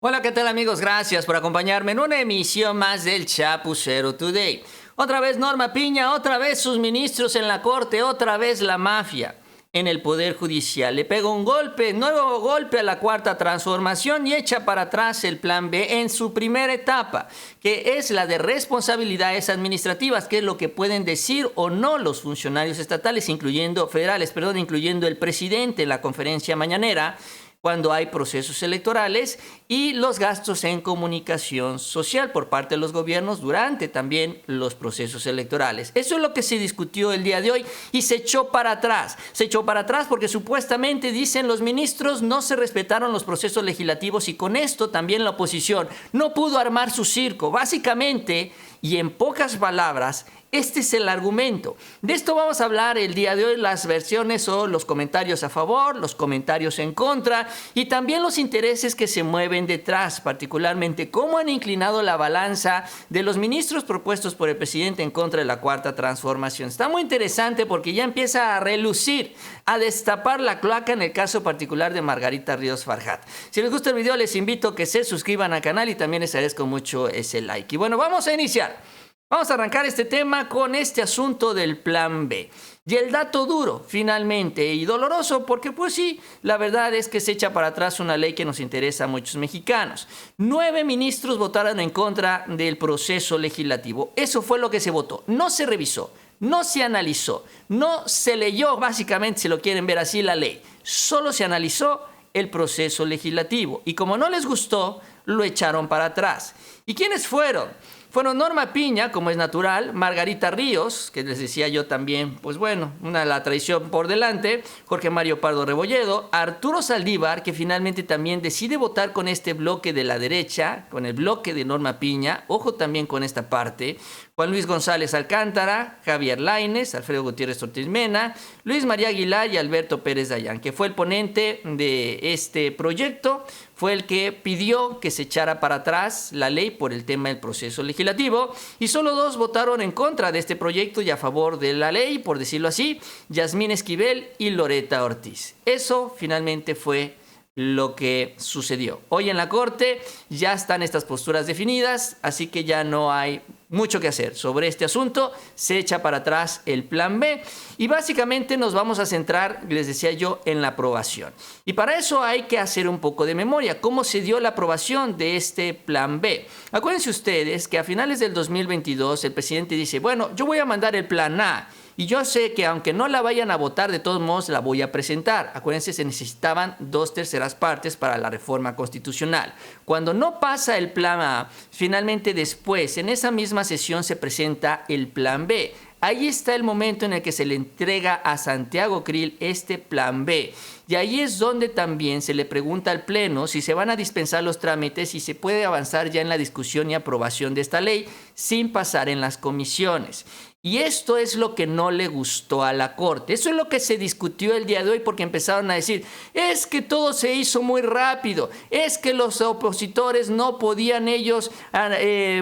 Hola, ¿qué tal amigos? Gracias por acompañarme en una emisión más del Chapucero Today. Otra vez Norma Piña, otra vez sus ministros en la corte, otra vez la mafia en el Poder Judicial. Le pega un golpe, nuevo golpe a la Cuarta Transformación y echa para atrás el Plan B en su primera etapa, que es la de responsabilidades administrativas, que es lo que pueden decir o no los funcionarios estatales, incluyendo el presidente en la conferencia mañanera, cuando hay procesos electorales, y los gastos en comunicación social por parte de los gobiernos durante también los procesos electorales. Eso es lo que se discutió el día de hoy y se echó para atrás. Se echó para atrás porque supuestamente, dicen los ministros, no se respetaron los procesos legislativos y con esto también la oposición no pudo armar su circo. Básicamente, y en pocas palabras, este es el argumento. De esto vamos a hablar el día de hoy, las versiones o los comentarios a favor, los comentarios en contra y también los intereses que se mueven detrás, particularmente cómo han inclinado la balanza de los ministros propuestos por el presidente en contra de la Cuarta Transformación. Está muy interesante porque ya empieza a relucir, a destapar la cloaca en el caso particular de Margarita Ríos Farjat. Si les gusta el video, les invito a que se suscriban al canal y también les agradezco mucho ese like. Y bueno, vamos a iniciar. Vamos a arrancar este tema con este asunto del Plan B. Y el dato duro, finalmente, y doloroso, porque pues sí, la verdad es que se echa para atrás una ley que nos interesa a muchos mexicanos. 9 ministros votaron en contra del proceso legislativo. Eso fue lo que se votó. No se revisó, no se analizó, no se leyó, básicamente, si lo quieren ver así, la ley. Solo se analizó el proceso legislativo. Y como no les gustó, lo echaron para atrás. ¿Y quiénes fueron? Fueron Norma Piña, como es natural, Margarita Ríos, que les decía yo también, pues bueno, la traición por delante, Jorge Mario Pardo Rebolledo, Arturo Saldívar, que finalmente también decide votar con este bloque de la derecha, con el bloque de Norma Piña, ojo también con esta parte, Juan Luis González Alcántara, Javier Lainez, Alfredo Gutiérrez Ortiz Mena, Luis María Aguilar y Alberto Pérez Dayán, que fue el ponente de este proyecto, fue el que pidió que se echara para atrás la ley por el tema del proceso legislativo y solo 2 votaron en contra de este proyecto y a favor de la ley, por decirlo así, Yasmín Esquivel y Loreta Ortiz. Eso finalmente fue lo que sucedió. Hoy en la Corte ya están estas posturas definidas, así que ya no hay mucho que hacer sobre este asunto. Se echa para atrás el Plan B y básicamente nos vamos a centrar, les decía yo, en la aprobación. Y para eso hay que hacer un poco de memoria. ¿Cómo se dio la aprobación de este Plan B? Acuérdense ustedes que a finales del 2022 el presidente dice, bueno, yo voy a mandar el Plan A. Y yo sé que aunque no la vayan a votar, de todos modos la voy a presentar. Acuérdense, se necesitaban 2/3 partes para la reforma constitucional. Cuando no pasa el Plan A, finalmente después, en esa misma sesión se presenta el Plan B. Ahí está el momento en el que se le entrega a Santiago Krill este Plan B. Y ahí es donde también se le pregunta al Pleno si se van a dispensar los trámites y se puede avanzar ya en la discusión y aprobación de esta ley sin pasar en las comisiones. Y esto es lo que no le gustó a la Corte. Eso es lo que se discutió el día de hoy porque empezaron a decir, es que todo se hizo muy rápido, es que los opositores no podían ellos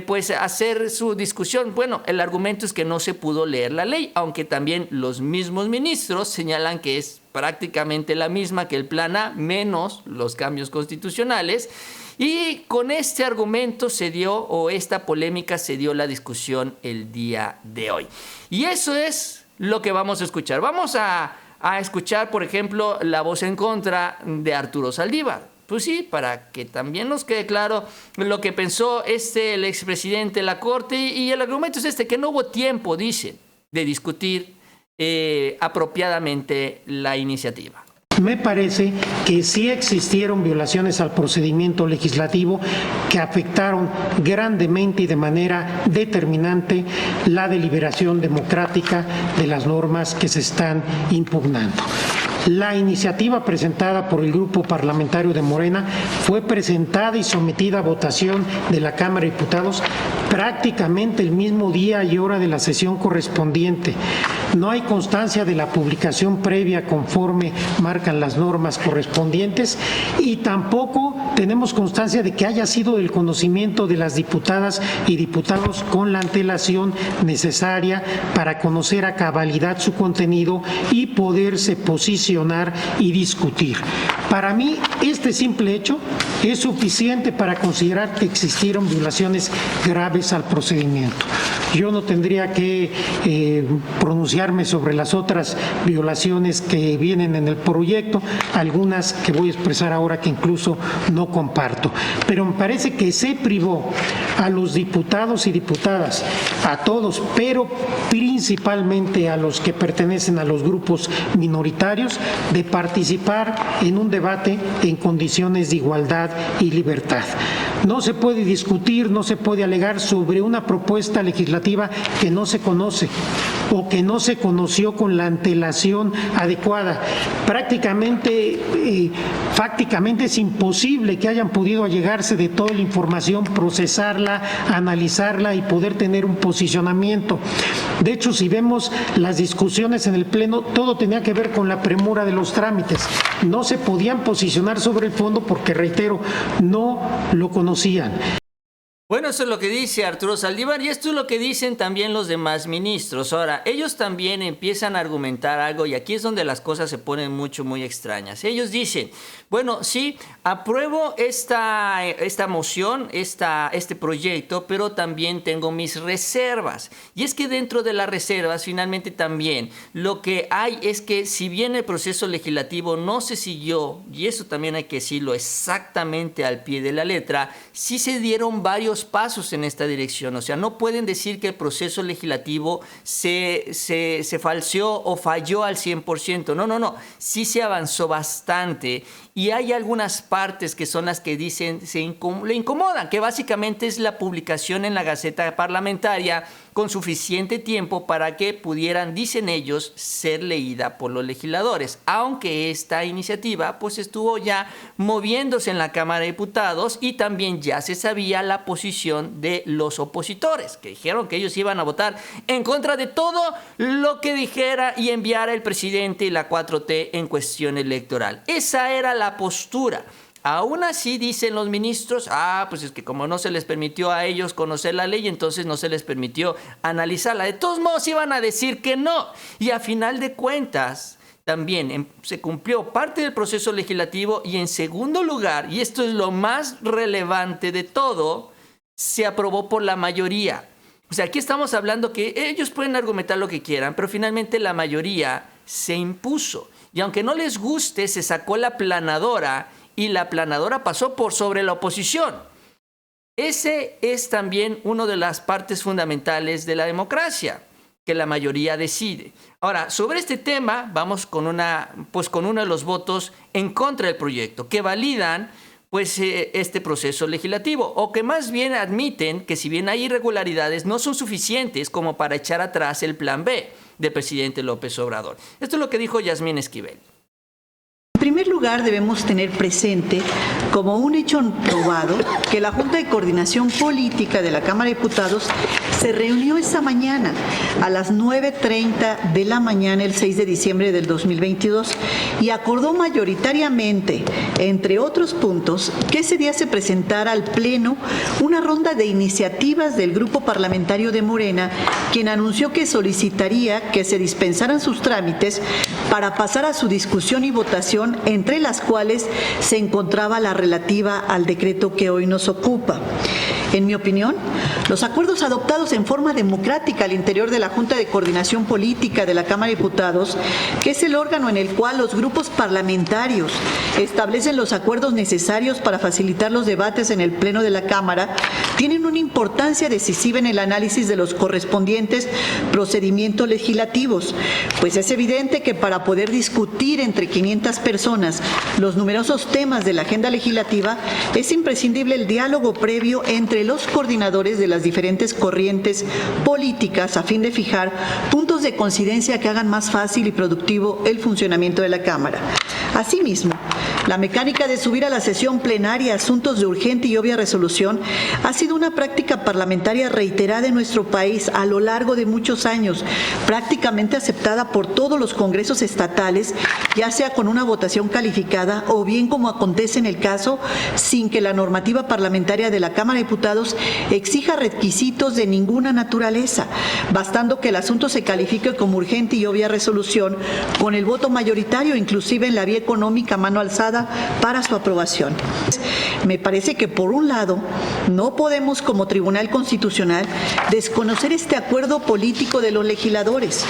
pues hacer su discusión. Bueno, el argumento es que no se pudo leer la ley, aunque también los mismos ministros señalan que es prácticamente la misma que el Plan A, menos los cambios constitucionales. Y con este argumento se dio, o esta polémica se dio la discusión el día de hoy. Y eso es lo que vamos a escuchar. Vamos a escuchar, por ejemplo, la voz en contra de Arturo Saldívar. Pues sí, para que también nos quede claro lo que pensó el expresidente de la Corte. Y el argumento es que no hubo tiempo, dicen, de discutir apropiadamente la iniciativa. Me parece que sí existieron violaciones al procedimiento legislativo que afectaron grandemente y de manera determinante la deliberación democrática de las normas que se están impugnando. La iniciativa presentada por el Grupo Parlamentario de Morena fue presentada y sometida a votación de la Cámara de Diputados prácticamente el mismo día y hora de la sesión correspondiente. No hay constancia de la publicación previa conforme marcan las normas correspondientes y tampoco tenemos constancia de que haya sido del conocimiento de las diputadas y diputados con la antelación necesaria para conocer a cabalidad su contenido y poderse posicionar y discutir. Para mí, este simple hecho es suficiente para considerar que existieron violaciones graves al procedimiento. Yo no tendría que pronunciarme sobre las otras violaciones que vienen en el proyecto, algunas que voy a expresar ahora que incluso no comparto. Pero me parece que se privó a los diputados y diputadas, a todos, pero principalmente a los que pertenecen a los grupos minoritarios, de participar en un debate en condiciones de igualdad y libertad. No se puede discutir, no se puede alegar sobre una propuesta legislativa que no se conoce o que no se conoció con la antelación adecuada. Fácticamente es imposible que hayan podido allegarse de toda la información, procesarla, analizarla y poder tener un posicionamiento. De hecho, si vemos las discusiones en el Pleno, todo tenía que ver con la premura de los trámites. No se podían posicionar sobre el fondo porque, reitero, no lo conocían. Bueno, eso es lo que dice Arturo Saldívar y esto es lo que dicen también los demás ministros. Ahora, ellos también empiezan a argumentar algo y aquí es donde las cosas se ponen muy extrañas. Ellos dicen, bueno, sí, apruebo esta moción, este proyecto, pero también tengo mis reservas. Y es que dentro de las reservas, finalmente también, lo que hay es que si bien el proceso legislativo no se siguió, y eso también hay que decirlo exactamente al pie de la letra, sí se dieron varios pasos en esta dirección. O sea, no pueden decir que el proceso legislativo se falseó o falló al 100%. No. Sí se avanzó bastante y hay algunas partes que son las que dicen le incomodan, que básicamente es la publicación en la Gaceta Parlamentaria con suficiente tiempo para que pudieran, dicen ellos, ser leída por los legisladores. Aunque esta iniciativa pues estuvo ya moviéndose en la Cámara de Diputados y también ya se sabía la posición de los opositores, que dijeron que ellos iban a votar en contra de todo lo que dijera y enviara el presidente y la 4T en cuestión electoral. Esa era la postura. Aún así dicen los ministros, pues es que como no se les permitió a ellos conocer la ley, entonces no se les permitió analizarla. De todos modos iban a decir que no. Y a final de cuentas también se cumplió parte del proceso legislativo y en segundo lugar, y esto es lo más relevante de todo, se aprobó por la mayoría. O sea, aquí estamos hablando que ellos pueden argumentar lo que quieran, pero finalmente la mayoría se impuso. Y aunque no les guste, se sacó la aplanadora y la aplanadora pasó por sobre la oposición. Ese es también una de las partes fundamentales de la democracia, que la mayoría decide. Ahora, sobre este tema, vamos con uno de los votos en contra del proyecto, que validan este proceso legislativo, o que más bien admiten que si bien hay irregularidades, no son suficientes como para echar atrás el plan B del presidente López Obrador. Esto es lo que dijo Yasmín Esquivel. En primer lugar, debemos tener presente como un hecho probado que la Junta de Coordinación Política de la Cámara de Diputados se reunió esta mañana a las 9:30 de la mañana, el 6 de diciembre del 2022, y acordó mayoritariamente, entre otros puntos, que ese día se presentara al Pleno una ronda de iniciativas del Grupo Parlamentario de Morena, quien anunció que solicitaría que se dispensaran sus trámites para pasar a su discusión y votación, entre las cuales se encontraba la relativa al decreto que hoy nos ocupa. En mi opinión, los acuerdos adoptados en forma democrática al interior de la Junta de Coordinación Política de la Cámara de Diputados, que es el órgano en el cual los grupos parlamentarios establecen los acuerdos necesarios para facilitar los debates en el Pleno de la Cámara, tienen una importancia decisiva en el análisis de los correspondientes procedimientos legislativos, pues es evidente que para poder discutir entre 500 personas los numerosos temas de la agenda legislativa, es imprescindible el diálogo previo entre los coordinadores de las diferentes corrientes políticas a fin de fijar puntos de coincidencia que hagan más fácil y productivo el funcionamiento de la Cámara. Asimismo, la mecánica de subir a la sesión plenaria asuntos de urgente y obvia resolución ha sido una práctica parlamentaria reiterada en nuestro país a lo largo de muchos años, prácticamente aceptada por todos los congresos estatales, ya sea con una votación calificada o bien, como acontece en el caso, sin que la normativa parlamentaria de la Cámara de Diputados exija requisitos de ninguna naturaleza, bastando que el asunto se califique como urgente y obvia resolución con el voto mayoritario, inclusive en la vía económica a mano alzada, diputada para su aprobación. Me parece que por un lado no podemos como Tribunal Constitucional desconocer este acuerdo político de los legisladores.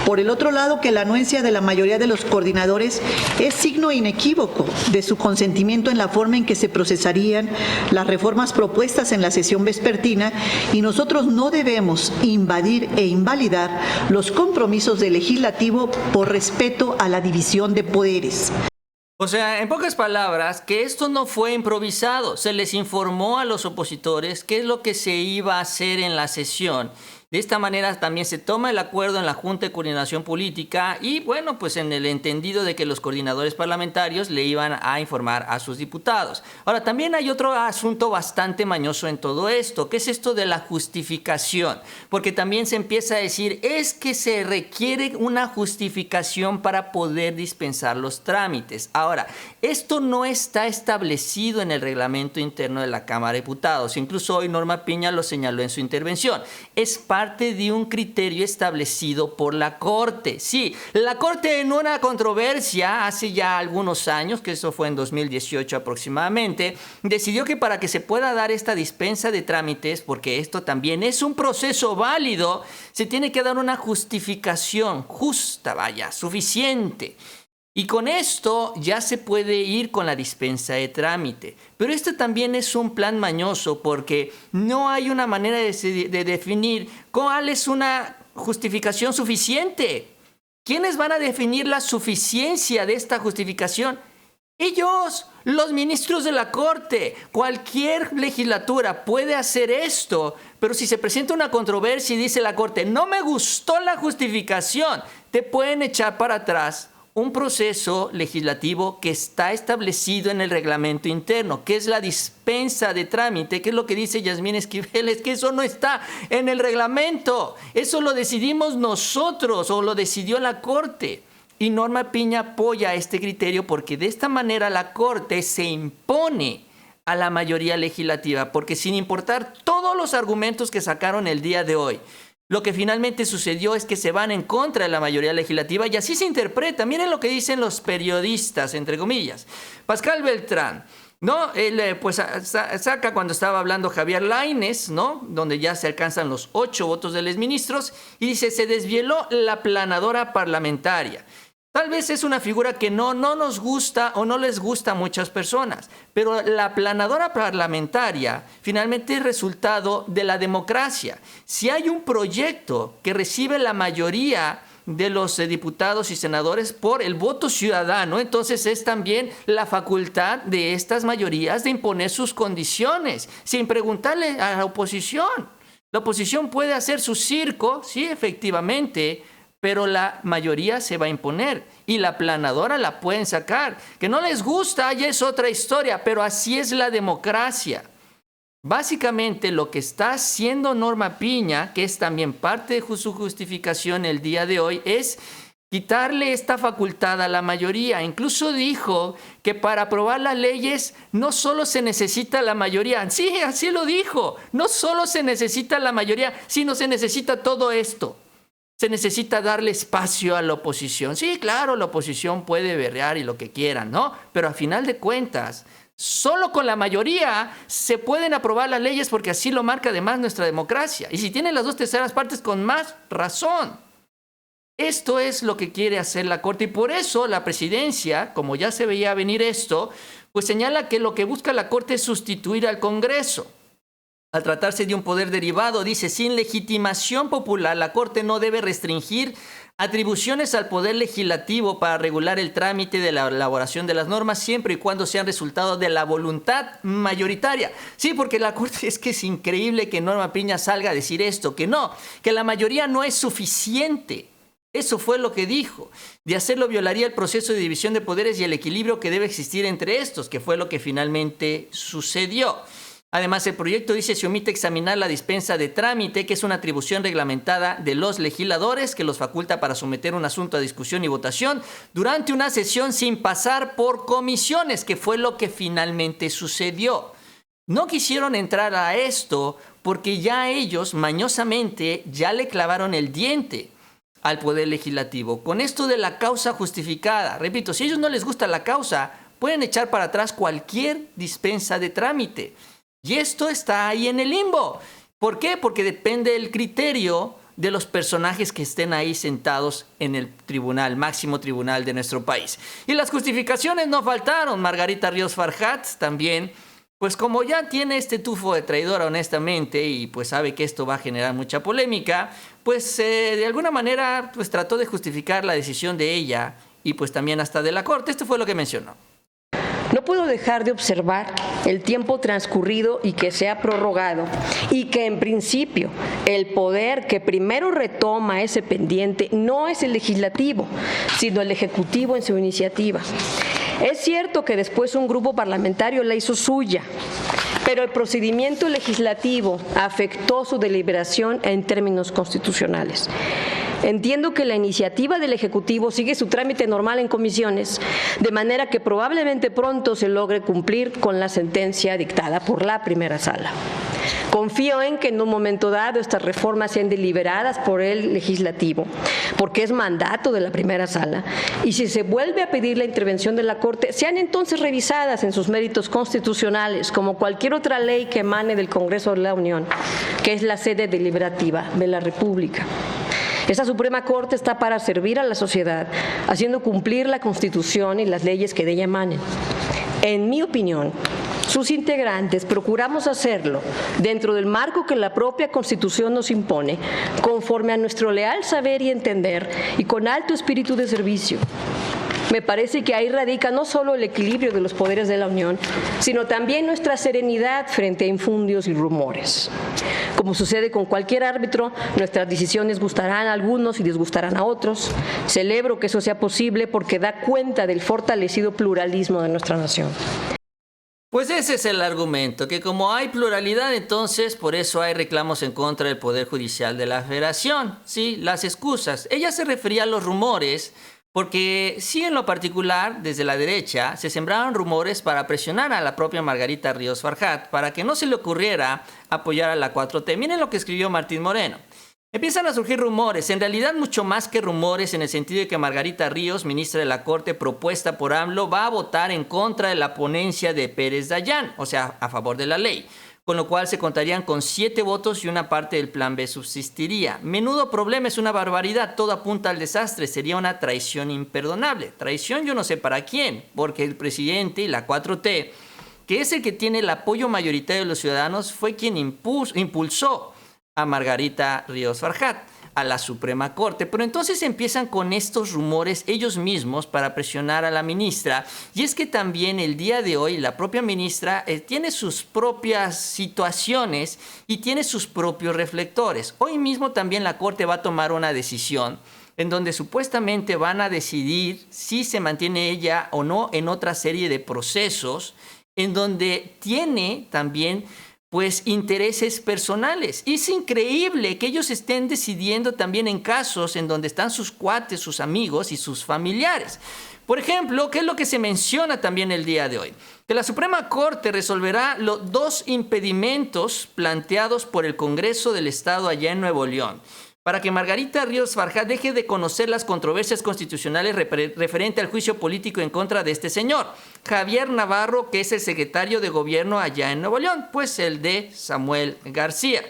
Por el otro lado, que la anuencia de la mayoría de los coordinadores es signo inequívoco de su consentimiento en la forma en que se procesarían las reformas propuestas en la sesión vespertina, y nosotros no debemos invadir e invalidar los compromisos del legislativo por respeto a la división de poderes. O sea, en pocas palabras, que esto no fue improvisado. Se les informó a los opositores qué es lo que se iba a hacer en la sesión. De esta manera también se toma el acuerdo en la Junta de Coordinación Política y, bueno, pues en el entendido de que los coordinadores parlamentarios le iban a informar a sus diputados. Ahora, también hay otro asunto bastante mañoso en todo esto, que es esto de la justificación, porque también se empieza a decir, es que se requiere una justificación para poder dispensar los trámites. Ahora, esto no está establecido en el reglamento interno de la Cámara de Diputados. Incluso hoy Norma Piña lo señaló en su intervención. Es parte de un criterio establecido por la Corte. Sí, la Corte en una controversia hace ya algunos años, que eso fue en 2018 aproximadamente, decidió que para que se pueda dar esta dispensa de trámites, porque esto también es un proceso válido, se tiene que dar una justificación justa, suficiente. Y con esto ya se puede ir con la dispensa de trámite. Pero este también es un plan mañoso porque no hay una manera de definir cuál es una justificación suficiente. ¿Quiénes van a definir la suficiencia de esta justificación? Ellos, los ministros de la Corte. Cualquier legislatura puede hacer esto, pero si se presenta una controversia y dice la Corte, no me gustó la justificación, te pueden echar para atrás un proceso legislativo que está establecido en el reglamento interno, que es la dispensa de trámite, que es lo que dice Yasmín Esquivel, es que eso no está en el reglamento, eso lo decidimos nosotros o lo decidió la Corte. Y Norma Piña apoya este criterio porque de esta manera la Corte se impone a la mayoría legislativa, porque sin importar todos los argumentos que sacaron el día de hoy, lo que finalmente sucedió es que se van en contra de la mayoría legislativa y así se interpreta. Miren lo que dicen los periodistas, entre comillas. Pascal Beltrán, ¿no? Él pues saca cuando estaba hablando Javier Lainez, ¿no? Donde ya se alcanzan los 8 votos de los ministros y dice, se desvieló la planadora parlamentaria. Tal vez es una figura que no nos gusta o no les gusta a muchas personas, pero la planadora parlamentaria finalmente es resultado de la democracia. Si hay un proyecto que recibe la mayoría de los diputados y senadores por el voto ciudadano, entonces es también la facultad de estas mayorías de imponer sus condiciones, sin preguntarle a la oposición. La oposición puede hacer su circo, sí, efectivamente, pero la mayoría se va a imponer y la planadora la pueden sacar. Que no les gusta, ya es otra historia, pero así es la democracia. Básicamente lo que está haciendo Norma Piña, que es también parte de su justificación el día de hoy, es quitarle esta facultad a la mayoría. Incluso dijo que para aprobar las leyes no solo se necesita la mayoría. Sí, así lo dijo. No solo se necesita la mayoría, sino se necesita todo esto. Se necesita darle espacio a la oposición. Sí, claro, la oposición puede berrear y lo que quieran, ¿no? Pero a final de cuentas, solo con la mayoría se pueden aprobar las leyes porque así lo marca además nuestra democracia. Y si tienen las 2/3 partes, con más razón. Esto es lo que quiere hacer la Corte y por eso la presidencia, como ya se veía venir esto, pues señala que lo que busca la Corte es sustituir al Congreso. Al tratarse de un poder derivado, dice, sin legitimación popular, la Corte no debe restringir atribuciones al Poder Legislativo para regular el trámite de la elaboración de las normas, siempre y cuando sean resultado de la voluntad mayoritaria. Sí, porque la Corte, es que es increíble que Norma Piña salga a decir esto, que no, que la mayoría no es suficiente. Eso fue lo que dijo. De hacerlo violaría el proceso de división de poderes y el equilibrio que debe existir entre estos, que fue lo que finalmente sucedió. Además, el proyecto dice se omite examinar la dispensa de trámite, que es una atribución reglamentada de los legisladores que los faculta para someter un asunto a discusión y votación durante una sesión sin pasar por comisiones, que fue lo que finalmente sucedió. No quisieron entrar a esto porque ya ellos mañosamente ya le clavaron el diente al Poder Legislativo. Con esto de la causa justificada, repito, si a ellos no les gusta la causa, pueden echar para atrás cualquier dispensa de trámite. Y esto está ahí en el limbo. ¿Por qué? Porque depende del criterio de los personajes que estén ahí sentados en el tribunal, máximo tribunal de nuestro país. Y las justificaciones no faltaron. Margarita Ríos Farjat también, pues como ya tiene este tufo de traidora honestamente y pues sabe que esto va a generar mucha polémica, pues de alguna manera pues trató de justificar la decisión de ella y pues también hasta de la Corte. Esto fue lo que mencionó. No puedo dejar de observar el tiempo transcurrido y que se ha prorrogado y que en principio el poder que primero retoma ese pendiente no es el legislativo, sino el ejecutivo en su iniciativa. Es cierto que después un grupo parlamentario la hizo suya, pero el procedimiento legislativo afectó su deliberación en términos constitucionales. Entiendo que la iniciativa del Ejecutivo sigue su trámite normal en comisiones, de manera que probablemente pronto se logre cumplir con la sentencia dictada por la primera sala. Confío en que en un momento dado estas reformas sean deliberadas por el Legislativo, porque es mandato de la primera sala, y si se vuelve a pedir la intervención de la Corte, sean entonces revisadas en sus méritos constitucionales, como cualquier otra ley que emane del Congreso de la Unión, que es la sede deliberativa de la República. Esta Suprema Corte está para servir a la sociedad, haciendo cumplir la Constitución y las leyes que de ella emanen. En mi opinión, sus integrantes procuramos hacerlo dentro del marco que la propia Constitución nos impone, conforme a nuestro leal saber y entender y con alto espíritu de servicio. Me parece que ahí radica no solo el equilibrio de los poderes de la Unión, sino también nuestra serenidad frente a infundios y rumores. Como sucede con cualquier árbitro, nuestras decisiones gustarán a algunos y disgustarán a otros. Celebro que eso sea posible porque da cuenta del fortalecido pluralismo de nuestra nación. Pues ese es el argumento, que como hay pluralidad, entonces por eso hay reclamos en contra del Poder Judicial de la Federación. Sí, las excusas. Ella se refería a los rumores, porque sí, en lo particular, desde la derecha, se sembraban rumores para presionar a la propia Margarita Ríos Farjat para que no se le ocurriera apoyar a la 4T. Miren lo que escribió Martín Moreno. Empiezan a surgir rumores, en realidad mucho más que rumores, en el sentido de que Margarita Ríos, ministra de la Corte propuesta por AMLO, va a votar en contra de la ponencia de Pérez Dayán, o sea, a favor de la ley, con lo cual se contarían con 7 votos y una parte del plan B subsistiría. Menudo problema, es una barbaridad, todo apunta al desastre, sería una traición imperdonable. Traición yo no sé para quién, porque el presidente y la 4T, que es el que tiene el apoyo mayoritario de los ciudadanos, fue quien impulsó a Margarita Ríos Farjat a la Suprema Corte. Pero entonces empiezan con estos rumores ellos mismos para presionar a la ministra. Y es que también el día de hoy la propia ministra tiene sus propias situaciones y tiene sus propios reflectores. Hoy mismo también la Corte va a tomar una decisión en donde supuestamente van a decidir si se mantiene ella o no en otra serie de procesos, en donde tiene también pues intereses personales. Es increíble que ellos estén decidiendo también en casos en donde están sus cuates, sus amigos y sus familiares. Por ejemplo, ¿qué es lo que se menciona también el día de hoy? Que la Suprema Corte resolverá los 2 impedimentos planteados por el Congreso del Estado allá en Nuevo León, para que Margarita Ríos Farjat deje de conocer las controversias constitucionales referente al juicio político en contra de este señor, Javier Navarro, que es el secretario de Gobierno allá en Nuevo León, pues el de Samuel García.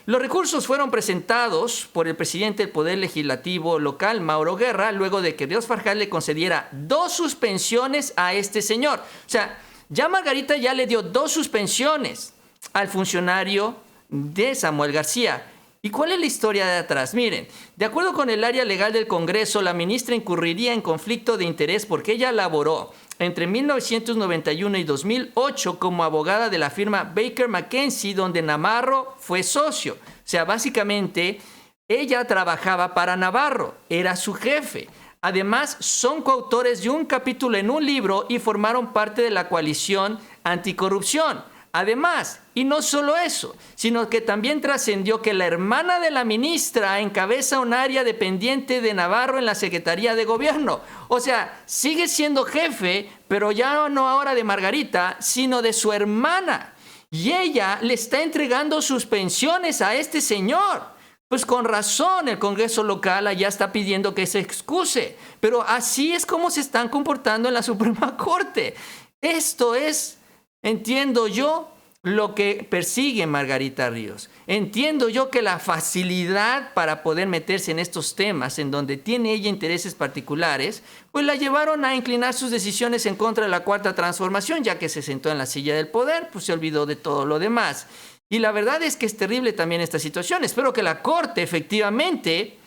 Los recursos fueron presentados por el presidente del Poder Legislativo local, Mauro Guerra, luego de que Ríos Farjat le concediera 2 suspensiones a este señor. O sea, ya Margarita ya le dio 2 suspensiones al funcionario de Samuel García. ¿Y cuál es la historia de atrás? Miren, de acuerdo con el área legal del Congreso, la ministra incurriría en conflicto de interés porque ella laboró entre 1991 y 2008 como abogada de la firma Baker McKenzie, donde Navarro fue socio. O sea, básicamente, ella trabajaba para Navarro, era su jefe. Además, son coautores de un capítulo en un libro y formaron parte de la coalición anticorrupción. Además, y no solo eso, sino que también trascendió que la hermana de la ministra encabeza un área dependiente de Navarro en la Secretaría de Gobierno. O sea, sigue siendo jefe, pero ya no ahora de Margarita, sino de su hermana. Y ella le está entregando sus pensiones a este señor. Pues con razón el Congreso local allá está pidiendo que se excuse, pero así es como se están comportando en la Suprema Corte. Esto es, entiendo yo, lo que persigue Margarita Ríos. Entiendo yo que la facilidad para poder meterse en estos temas en donde tiene ella intereses particulares, pues la llevaron a inclinar sus decisiones en contra de la Cuarta Transformación, ya que se sentó en la silla del poder, pues se olvidó de todo lo demás. Y la verdad es que es terrible también esta situación. Espero que la Corte efectivamente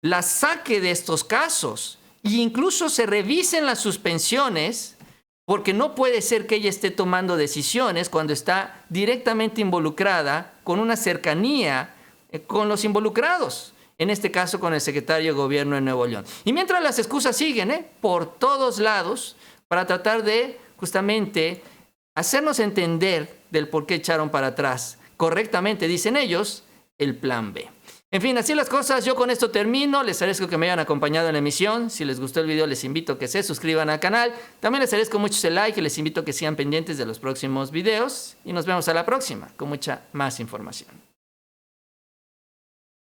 la saque de estos casos e incluso se revisen las suspensiones, porque no puede ser que ella esté tomando decisiones cuando está directamente involucrada con una cercanía con los involucrados, en este caso con el secretario de Gobierno de Nuevo León. Y mientras las excusas siguen por todos lados para tratar de justamente hacernos entender del por qué echaron para atrás, correctamente dicen ellos, el plan B. En fin, así las cosas, yo con esto termino. Les agradezco que me hayan acompañado en la emisión. Si les gustó el video, les invito a que se suscriban al canal. También les agradezco mucho el like y les invito a que sigan pendientes de los próximos videos. Y nos vemos a la próxima con mucha más información.